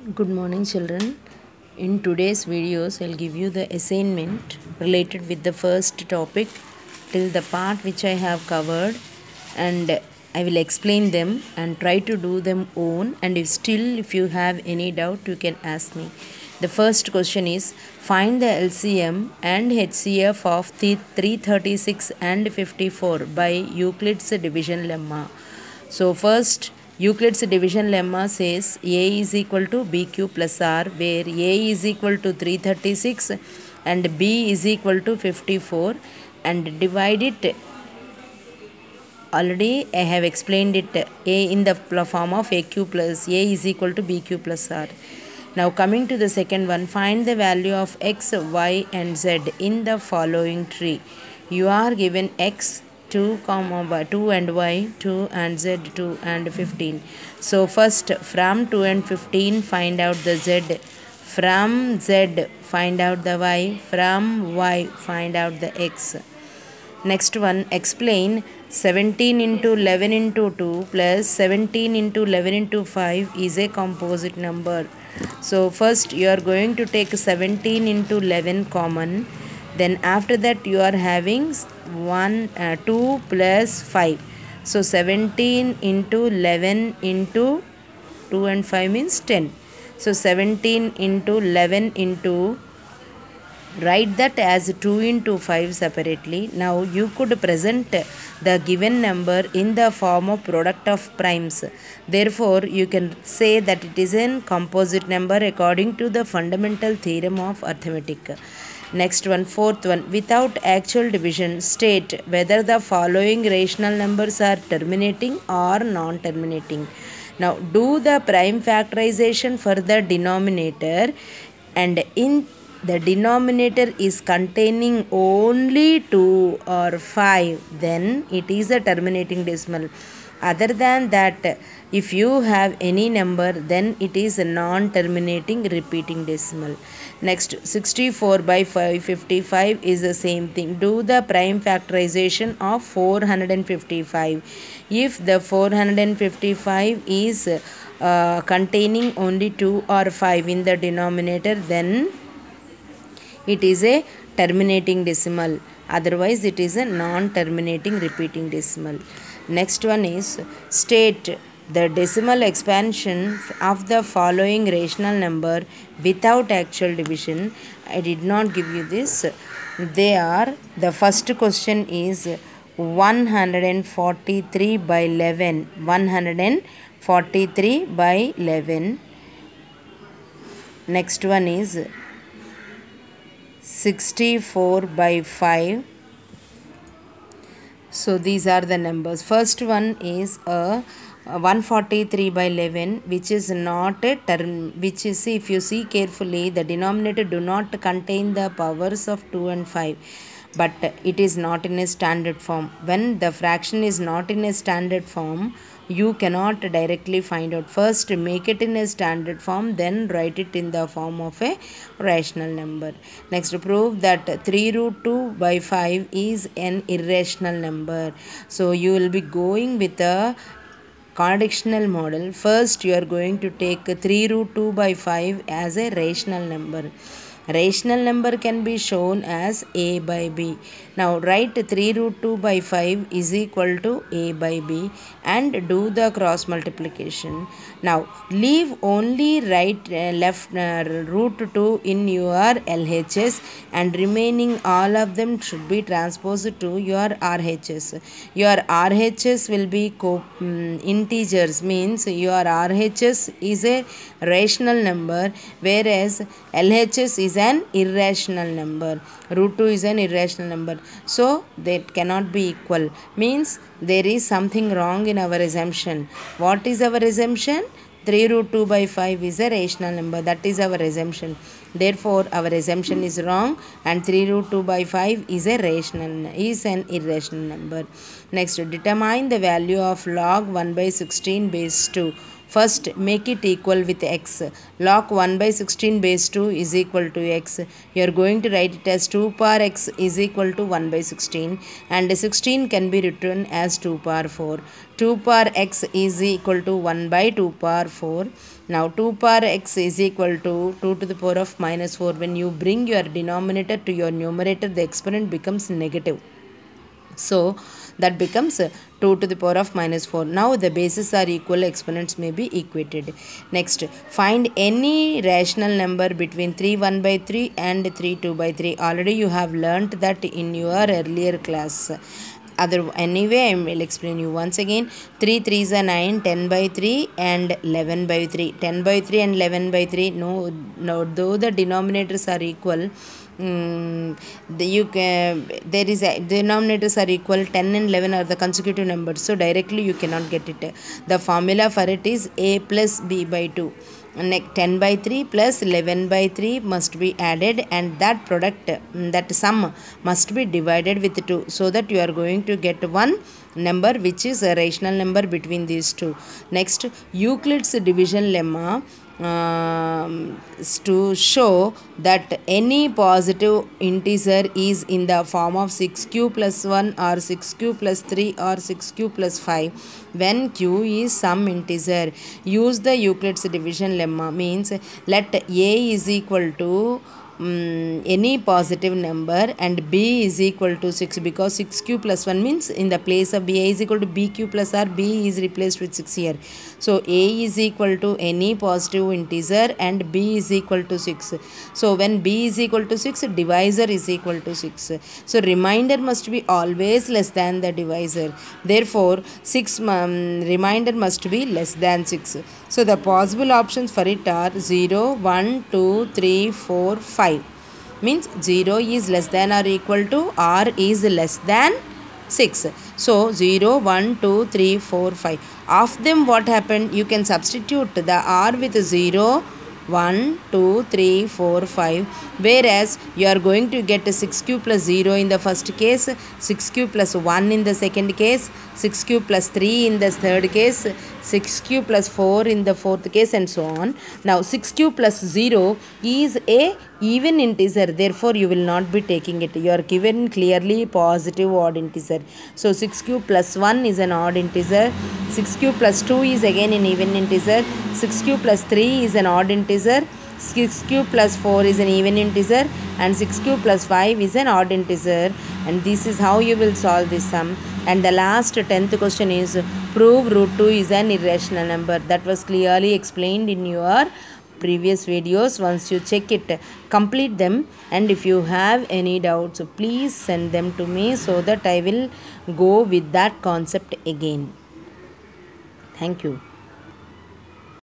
Good morning, children. In today's videos, I'll give you the assignment related with the first topic till the part which I have covered, and I will explain them and try to do them own. And if you have any doubt, you can ask me. The first question is, find the LCM and HCF of the 336 and 54 by Euclid's division lemma. So first, Euclid's division lemma says A is equal to BQ plus R, where A is equal to 336 and B is equal to 54, and divide it. Already I have explained it, A in the form of AQ plus A is equal to BQ plus R. Now coming to the second one, find the value of X, Y and Z in the following tree. You are given X 2, 2 and Y 2 and Z 2 and 15. So first from 2 and 15 find out the Z, from Z find out the Y, from Y find out the X. Next one, explain 17 into 11 into 2 plus 17 into 11 into 5 is a composite number. So first you are going to take 17 into 11 common. Then after that you are having 2 plus 5. So 17 into 11 into 2 and 5 means 10. So 17 into 11 into, write that as 2 into 5 separately. Now you could present the given number in the form of product of primes. Therefore you can say that it is a composite number according to the fundamental theorem of arithmetic. Next one, fourth one, without actual division, state whether the following rational numbers are terminating or non-terminating. Now do the prime factorization for the denominator, and in the denominator is containing only 2 or 5, then it is a terminating decimal. Other than that, if you have any number, then it is a non-terminating repeating decimal. Next, 64 by 555 is the same thing. Do the prime factorization of 455. If the 455 is containing only 2 or 5 in the denominator, then it is a terminating decimal. Otherwise, it is a non-terminating repeating decimal. Next one is, state the decimal expansion of the following rational number without actual division. I did not give you this. They are, the first question is 143 by 11. 143 by 11. Next one is 64 by 5. So these are the numbers. First one is 143 by 11, which is not a term, which is, if you see carefully, the denominator do not contain the powers of 2 and 5, but it is not in a standard form. When the fraction is not in a standard form, you cannot directly find out. First make it in a standard form, then write it in the form of a rational number. Next, prove that 3 root 2 by 5 is an irrational number. So you will be going with a conditional model. First you are going to take 3 root 2 by 5 as a rational number. Rational number can be shown as a by b. Now write 3 root 2 by 5 is equal to a by b and do the cross multiplication. Now leave only left root 2 in your LHS, and remaining all of them should be transposed to your RHS. Your RHS will be integers, means your RHS is a rational number, whereas LHS is an irrational number. Root 2 is an irrational number. So they cannot be equal. Means there is something wrong in our assumption. What is our assumption? 3 root 2 by 5 is a rational number. That is our assumption. Therefore, our assumption is wrong, and 3 root 2 by 5 is an irrational number. Next, determine the value of log 1 by 16 base 2. First, make it equal with x. Log 1 by 16 base 2 is equal to x. You are going to write it as 2 power x is equal to 1 by 16, and 16 can be written as 2 power 4. 2 power x is equal to 1 by 2 power 4. Now 2 power x is equal to 2 to the power of minus 4. When you bring your denominator to your numerator, the exponent becomes negative. So that becomes 2 to the power of minus 4. Now the bases are equal, exponents may be equated. Next, find any rational number between 3 1 by 3 and 3 2 by 3. Already you have learnt that in your earlier class. Anyway, I will explain you once again. 3 3s are 9, 10 by 3 and 11 by 3. 10 by 3 and 11 by 3. No, though the denominators are equal, there is denominators are equal. 10 and 11 are the consecutive numbers, so directly you cannot get it. The formula for it is a plus b by 2. 10 by 3 plus 11 by 3 must be added, and that product, that sum must be divided with 2, so that you are going to get one number which is a rational number between these two. Next, Euclid's division lemma to show that any positive integer is in the form of 6q plus 1 or 6q plus 3 or 6q plus 5 when q is some integer. Use the Euclid's division lemma, means let a is equal to any positive number and b is equal to 6, because 6q plus 1 means in the place of b, a is equal to bq plus r, b is replaced with 6 here. So a is equal to any positive integer and b is equal to 6. So when b is equal to 6, divisor is equal to 6. So remainder must be always less than the divisor. Therefore 6 remainder must be less than 6. So the possible options for it are 0, 1, 2, 3, 4, 5. Means 0 is less than or equal to, r is less than 6. So 0, 1, 2, 3, 4, 5. Of them what happened? You can substitute the r with 0, 1, 2, 3, 4, 5. Whereas you are going to get 6q plus 0 in the first case, 6q plus 1 in the second case, 6q plus 3 in the third case, 6q plus 4 in the fourth case, and so on. Now 6q plus 0 is a even integer, therefore you will not be taking it. You are given clearly positive odd integer. So 6q plus 1 is an odd integer, 6q plus 2 is again an even integer, 6q plus 3 is an odd integer, 6q plus 4 is an even integer, and 6q plus 5 is an odd integer. And this is how you will solve this sum. And the last 10th question is, prove root 2 is an irrational number. That was clearly explained in your previous videos. Once you check it, complete them, and if you have any doubts, please send them to me so that I will go with that concept again. Thank you.